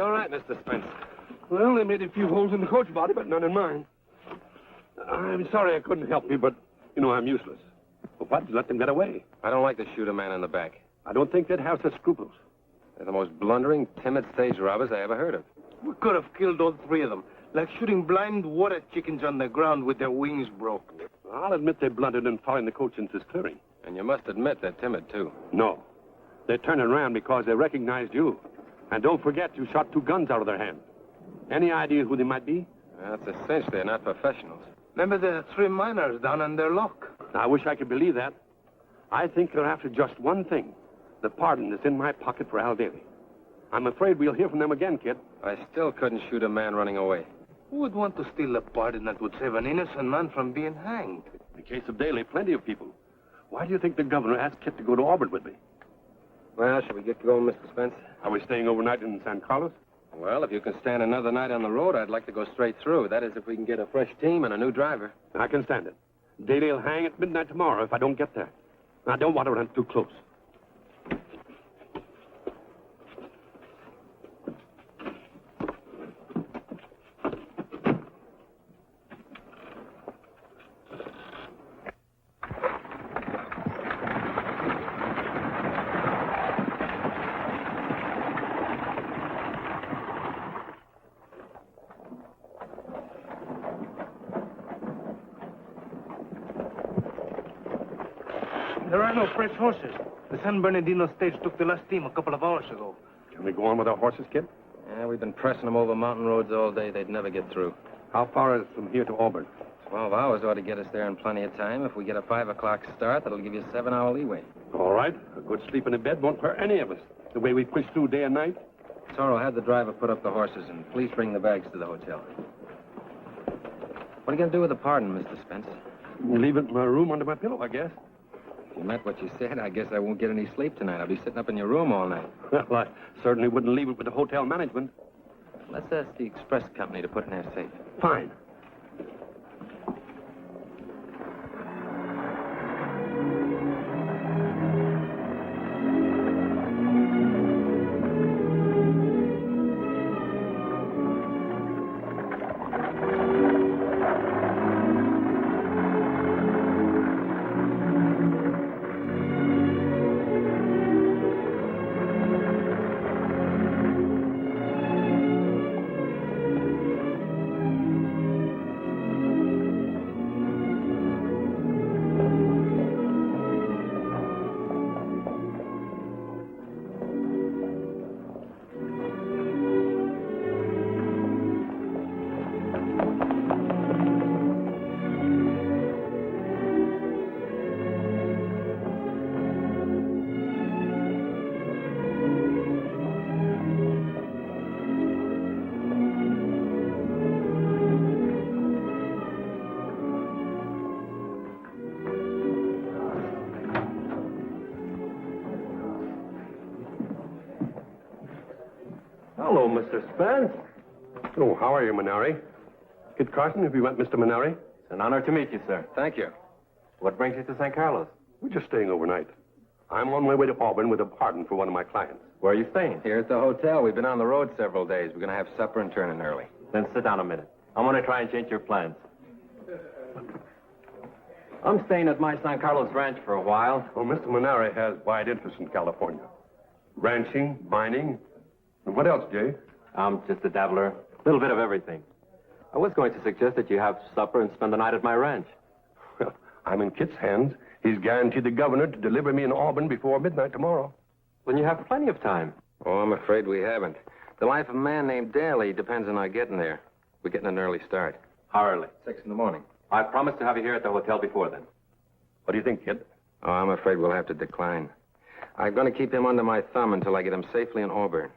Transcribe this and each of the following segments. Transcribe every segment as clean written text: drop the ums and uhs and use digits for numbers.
you all right, Mr. Spence? Well, they made a few holes in the coach body, but none in mine. I'm sorry I couldn't help you, but, you know, I'm useless. Well, what? You let them get away? I don't like to shoot a man in the back. I don't think they'd have such scruples. They're the most blundering, timid stage robbers I ever heard of. We could have killed all three of them, like shooting blind water chickens on the ground with their wings broke. I'll admit they blundered in following the coach into his clearing. And you must admit they're timid, too. No. They turned around because they recognized you. And don't forget, you shot 2 guns out of their hands. Any idea who they might be? That's a cinch. They're not professionals. Remember the 3 miners down on their lock? I wish I could believe that. I think they're after just one thing. The pardon that's in my pocket for Al Daly. I'm afraid we'll hear from them again, kid. I still couldn't shoot a man running away. Who would want to steal a pardon that would save an innocent man from being hanged? In the case of Daly, plenty of people. Why do you think the governor asked Kit to go to Auburn with me? Well, shall we get going, Mr. Spence? Are we staying overnight in San Carlos? Well, if you can stand another night on the road, I'd like to go straight through. That is, if we can get a fresh team and a new driver. I can stand it. Daly will hang at midnight tomorrow if I don't get there. I don't want to run too close. There are no fresh horses. The San Bernardino stage took the last team a couple of hours ago. Can we go on with our horses, kid? Yeah, we've been pressing them over mountain roads all day. They'd never get through. How far is it from here to Auburn? 12 hours ought to get us there in plenty of time. If we get a 5 o'clock start, that'll give you a 7-hour leeway. All right. A good sleep in a bed won't hurt any of us. The way we push through day and night. Toro, have the driver put up the horses, and please bring the bags to the hotel. What are you going to do with the pardon, Mr. Spence? Leave it in my room under my pillow, I guess. If you meant what you said, I guess I won't get any sleep tonight. I'll be sitting up in your room all night. Well, I certainly wouldn't leave it with the hotel management. Let's ask the express company to put in their safe. Fine. Hello, Mr. Spence. Oh, how are you, Manari? Kid Carson, have you met Mr. Manari? It's an honor to meet you, sir. Thank you. What brings you to San Carlos? We're just staying overnight. I'm on my way to Auburn with a pardon for one of my clients. Where are you staying? Here at the hotel. We've been on the road several days. We're going to have supper and turn in early. Then sit down a minute. I'm going to try and change your plans. I'm staying at my San Carlos ranch for a while. Well, Mr. Manari has wide interest in California. Ranching, mining, and what else, Jay? I'm just a dabbler. A little bit of everything. I was going to suggest that you have supper and spend the night at my ranch. Well, I'm in Kit's hands. He's guaranteed the governor to deliver me in Auburn before midnight tomorrow. Then you have plenty of time. Oh, I'm afraid we haven't. The life of a man named Daly depends on our getting there. We're getting an early start. How early? 6 in the morning. I promise to have you here at the hotel before then. What do you think, kid? Oh, I'm afraid we'll have to decline. I'm going to keep him under my thumb until I get him safely in Auburn.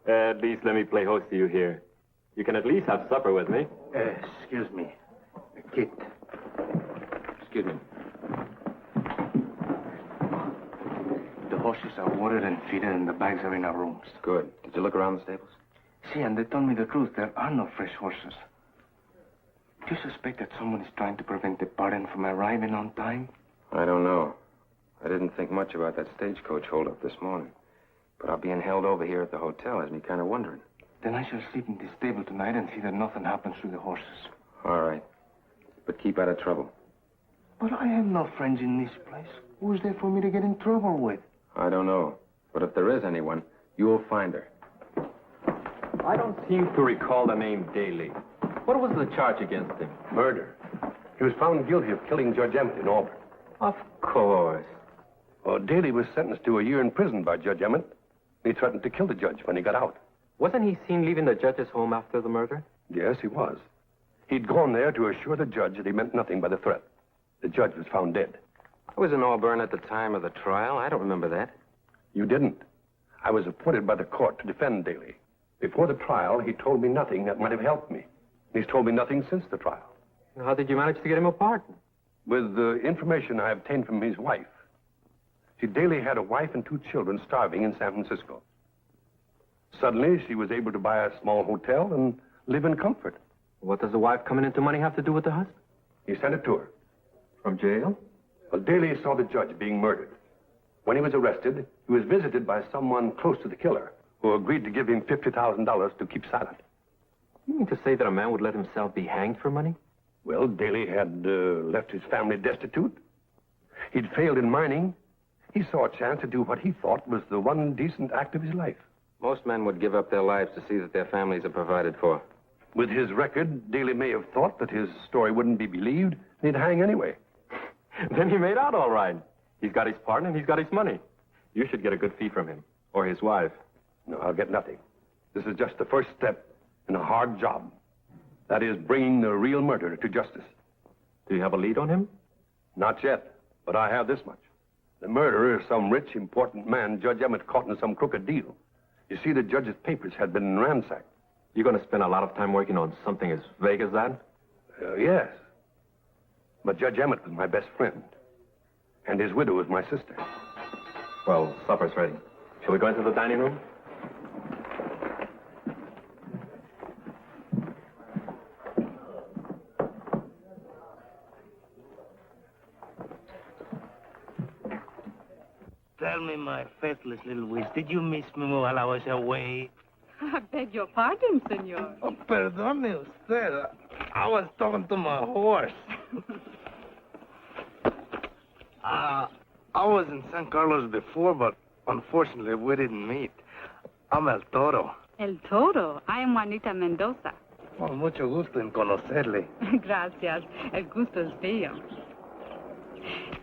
At least let me play host to you here. You can at least have supper with me. Excuse me. Kit. Excuse me. The horses are watered and feeded and the bags are in our rooms. Good. Did you look around the stables? See, and they told me the truth. There are no fresh horses. Do you suspect that someone is trying to prevent the pardon from arriving on time? I don't know. I didn't think much about that stagecoach holdup this morning. But I'll be held over here at the hotel. Has me kind of wondering. Then I shall sleep in this stable tonight and see that nothing happens to the horses. All right. But keep out of trouble. But I have no friends in this place. Who's there for me to get in trouble with? I don't know. But if there is anyone, you'll find her. I don't seem to recall the name Daly. What was the charge against him? Murder. He was found guilty of killing Judge Emmett in Auburn. Of course. Oh, Daly was sentenced to a year in prison by Judge Emmett. He threatened to kill the judge when he got out. Wasn't he seen leaving the judge's home after the murder? Yes, he was. He'd gone there to assure the judge that he meant nothing by the threat. The judge was found dead. I was in Auburn at the time of the trial. I don't remember that. You didn't. I was appointed by the court to defend Daly. Before the trial, he told me nothing that might have helped me. He's told me nothing since the trial. How did you manage to get him a pardon? With the information I obtained from his wife. See, Daly had a wife and 2 children starving in San Francisco. Suddenly, she was able to buy a small hotel and live in comfort. What does the wife coming into money have to do with the husband? He sent it to her. From jail? Well, Daly saw the judge being murdered. When he was arrested, he was visited by someone close to the killer who agreed to give him $50,000 to keep silent. You mean to say that a man would let himself be hanged for money? Well, Daly had left his family destitute. He'd failed in mining. He saw a chance to do what he thought was the one decent act of his life. Most men would give up their lives to see that their families are provided for. With his record, Daly may have thought that his story wouldn't be believed, and he'd hang anyway. Then he made out all right. He's got his pardon and he's got his money. You should get a good fee from him. Or his wife. No, I'll get nothing. This is just the first step in a hard job. That is, bringing the real murderer to justice. Do you have a lead on him? Not yet, but I have this much. The murderer is some rich, important man Judge Emmett caught in some crooked deal. You see, the judge's papers had been ransacked. You're going to spend a lot of time working on something as vague as that? Yes. But Judge Emmett was my best friend. And his widow was my sister. Well, supper's ready. Shall we go into the dining room? Tell me, my faithless little wish, did you miss me while I was away? I beg your pardon, senor. Oh, perdone usted. I was talking to my horse. I was in San Carlos before, but unfortunately we didn't meet. I'm El Toro. El Toro. I am Juanita Mendoza. Oh, mucho gusto en conocerle. Gracias. El gusto es mío.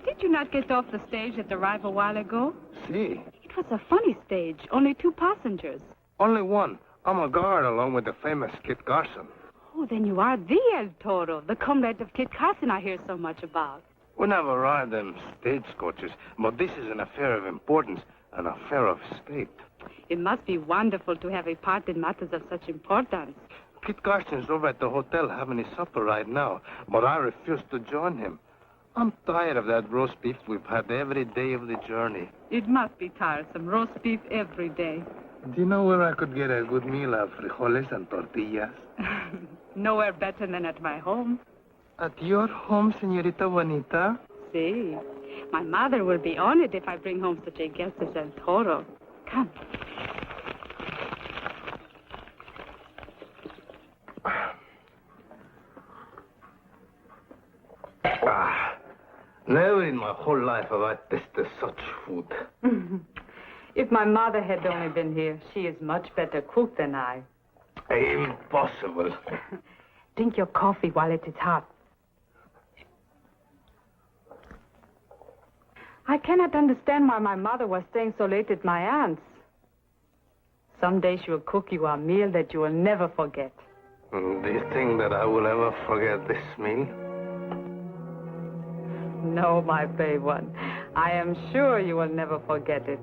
Did you not get off the stage at the Rive a while ago? Si. It was a funny stage. Only 2 passengers. Only one. I'm a guard along with the famous Kit Carson. Oh, then you are the El Toro, the comrade of Kit Carson I hear so much about. We never ride in stagecoaches, but this is an affair of importance, an affair of state. It must be wonderful to have a part in matters of such importance. Kit Carson's over at the hotel having his supper right now, but I refuse to join him. I'm tired of that roast beef we've had every day of the journey. It must be tiresome, roast beef every day. Do you know where I could get a good meal of frijoles and tortillas? Nowhere better than at my home. At your home, Señorita Juanita? See, my mother will be honored if I bring home such a guest as El Toro. Come. Never in my whole life have I tasted such food. If my mother had only been here, she is much better cook than I. Impossible. Drink your coffee while it is hot. I cannot understand why my mother was staying so late at my aunt's. Someday she will cook you a meal that you will never forget. Do you think that I will ever forget this meal? No, my brave one. I am sure you will never forget it.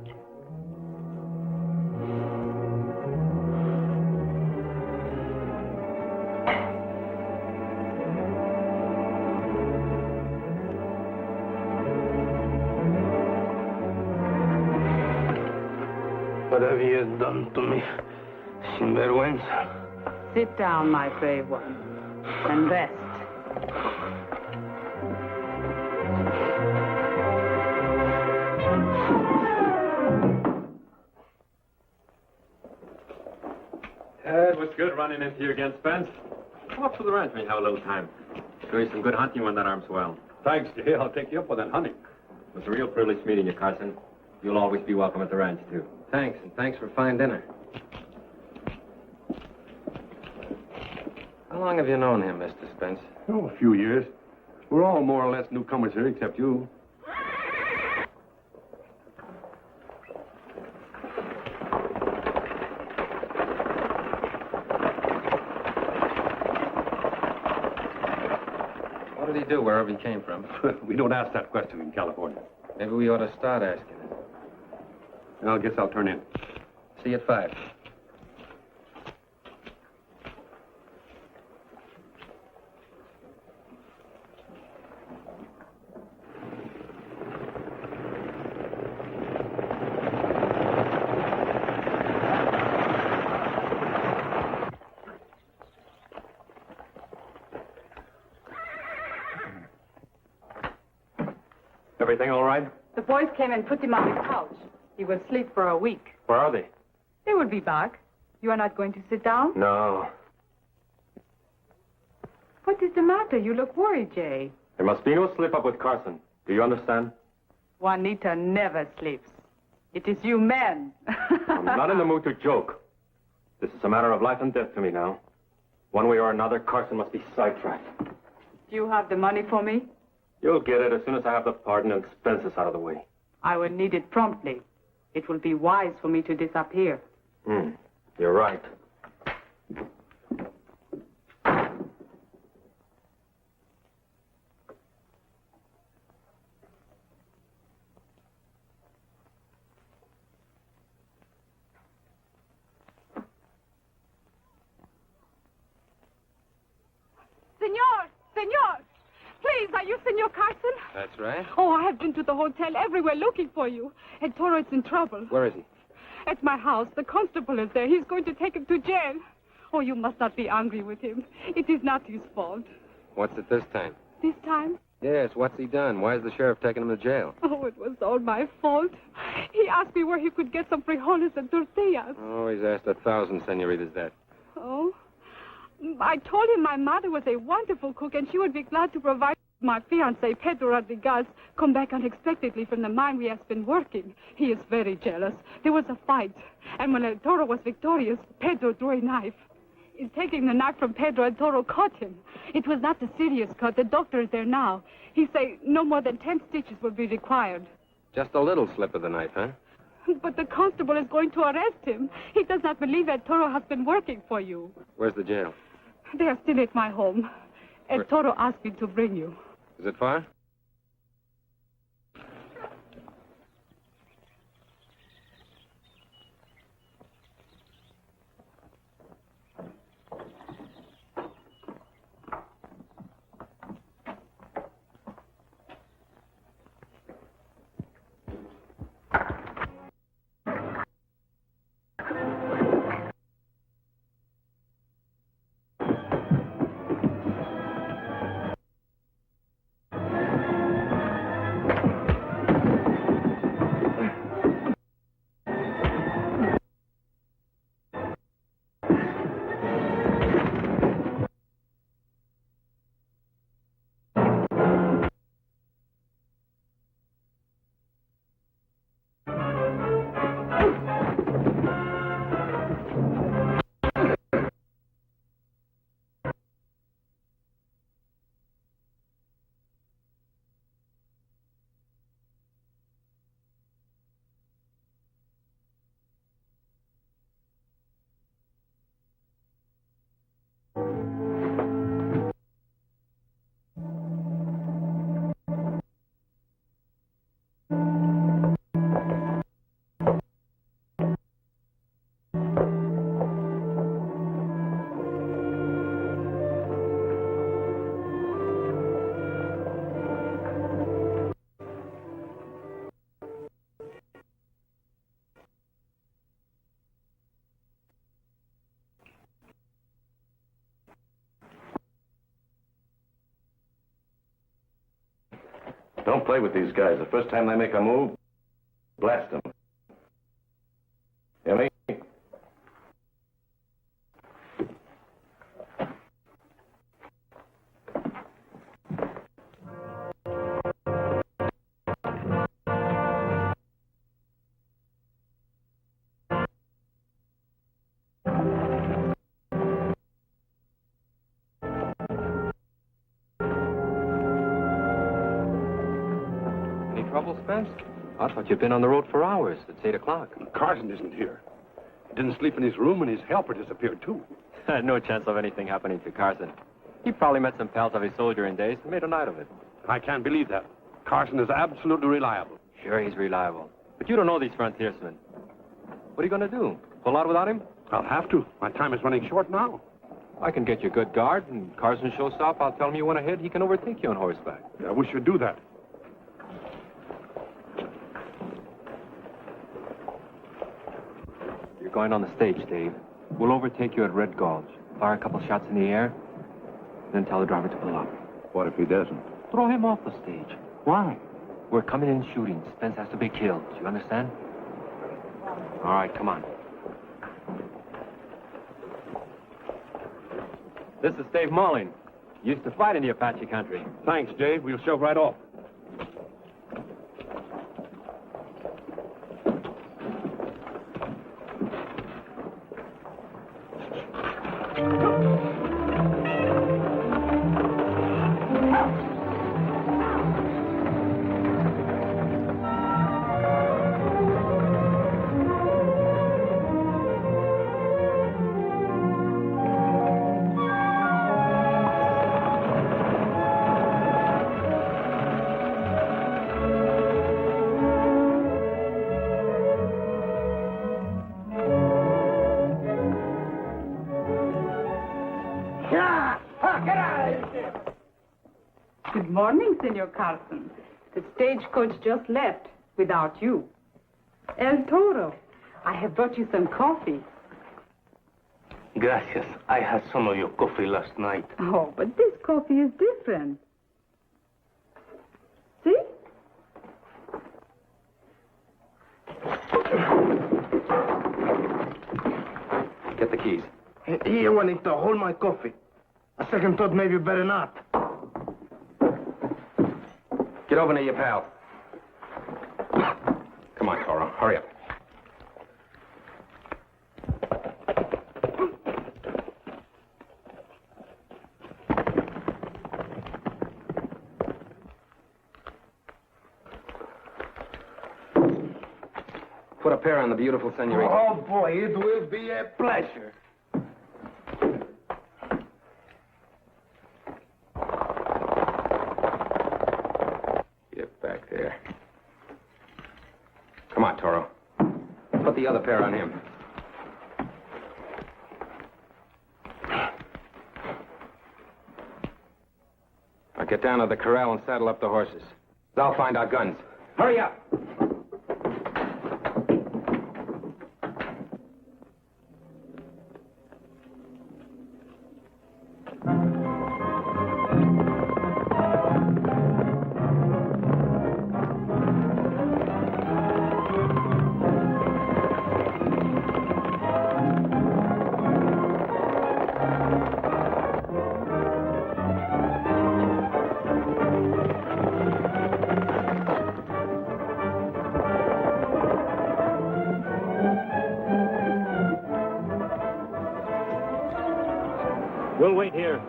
What have you done to me, sinvergüenza? Sit down, my brave one, and rest. good running into you again, Spence. Come up to the ranch when you have a little time. Show you some good hunting when that arm's well. Thanks, Jay. I'll take you up on that hunting. It was a real privilege meeting you, Carson. You'll always be welcome at the ranch, too. Thanks, and thanks for fine dinner. How long have you known him, Mr. Spence? Oh, a few years. We're all more or less newcomers here, except you. What did he do wherever he came from? We don't ask that question in California. Maybe we ought to start asking it. I guess I'll turn in. See you at 5. Everything all right? The boys came and put him on the couch. He will sleep for a week. Where are they? They will be back. You are not going to sit down? No. What is the matter? You look worried, Jay. There must be no slip-up with Carson. Do you understand? Juanita never sleeps. It is you men. I'm not in the mood to joke. This is a matter of life and death to me now. One way or another, Carson must be sidetracked. Do you have the money for me? You'll get it as soon as I have the pardon and expenses out of the way. I will need it promptly. It will be wise for me to disappear. You're right. Senor! Please, are you Senor Carson? That's right. Oh, I have been to the hotel everywhere looking for you. And Toro is in trouble. Where is he? At my house. The constable is there. He's going to take him to jail. Oh, you must not be angry with him. It is not his fault. What's it this time? This time? Yes, what's he done? Why is the sheriff taking him to jail? Oh, it was all my fault. He asked me where he could get some frijoles and tortillas. Oh, he's asked 1,000 senoritas that. Oh? I told him my mother was a wonderful cook and she would be glad to provide. My fiancé, Pedro Rodriguez, come back unexpectedly from the mine we have been working. He is very jealous. There was a fight. And when El Toro was victorious, Pedro drew a knife. In taking the knife from Pedro, El Toro caught him. It was not a serious cut. The doctor is there now. He say no more than 10 stitches will be required. Just a little slip of the knife, huh? But the constable is going to arrest him. He does not believe El Toro has been working for you. Where's the jail? They are still at my home. El Toro asked me to bring you. Is it far? Don't play with these guys. The first time they make a move, blast them. Hear me? trouble, Spence? I thought you'd been on the road for hours. It's 8 o'clock. Carson isn't here. He didn't sleep in his room, and his helper disappeared, too. No chance of anything happening to Carson. He probably met some pals of his soldiering days and made a night of it. I can't believe that. Carson is absolutely reliable. Sure, he's reliable. But you don't know these frontiersmen. What are you going to do? Pull out without him? I'll have to. My time is running short now. I can get you a good guard, and Carson shows up. I'll tell him you went ahead. He can overtake you on horseback. I wish you'd do that. You're going on the stage, Dave. We'll overtake you at Red Gulch. Fire a couple shots in the air, then tell the driver to pull up. What if he doesn't? Throw him off the stage. Why? We're coming in shooting. Spence has to be killed. Do you understand? All right, come on. This is Dave Mulling. Used to fight in the Apache country. Thanks, Dave. We'll shove right off. Good morning, Senor Carson. The stagecoach just left without you. El Toro, I have brought you some coffee. Gracias. I had some of your coffee last night. Oh, but this coffee is different. See? Get the keys. Here, Juanito, hold my coffee. A second thought, maybe better not. Get over to your pal. Come on, Toro. Hurry up. Put a pair on the beautiful senorita. Oh, boy, it will be a pleasure. Get back there. Come on, Toro. Put the other pair on him. Now get down to the corral and saddle up the horses. I'll find our guns. Hurry up! We'll wait here.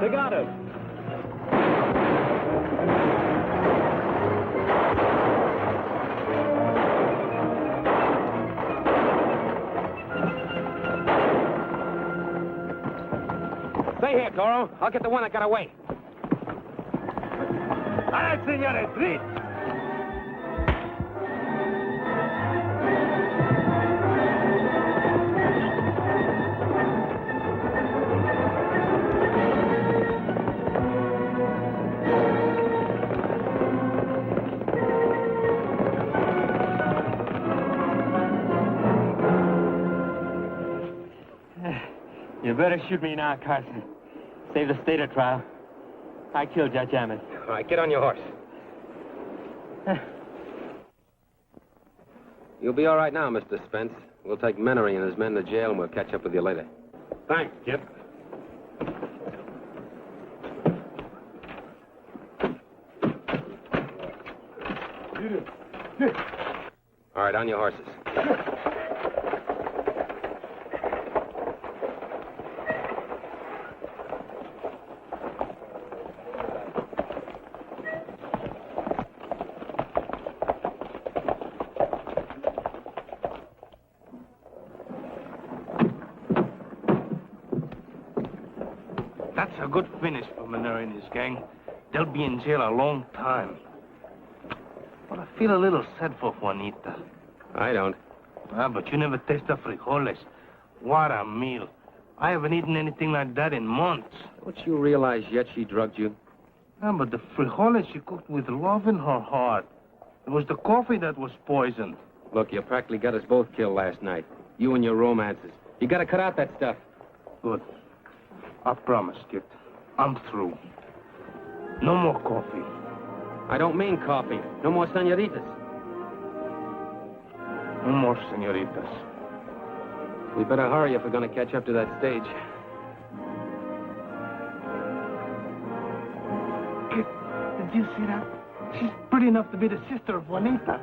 They got us. Stay here, Toro. I'll get the one that got away. All right, senores, read. You better shoot me now, Carson. Save the state of trial. I killed Judge Ammons. All right, get on your horse. You'll be all right now, Mr. Spence. We'll take Menery and his men to jail, and we'll catch up with you later. Thanks, Kip. All right, on your horses. That's a good finish for Manera and his gang. They'll be in jail a long time. But I feel a little sad for Juanita. I don't. But you never taste the frijoles. What a meal. I haven't eaten anything like that in months. Don't you realize yet she drugged you? But the frijoles she cooked with love in her heart. It was the coffee that was poisoned. Look, you practically got us both killed last night. You and your romances. You gotta cut out that stuff. Good. I promise, Kit. I'm through. No more coffee. I don't mean coffee. No more senoritas. No more senoritas. We better hurry if we're gonna catch up to that stage. Kit, did you see that? She's pretty enough to be the sister of Juanita.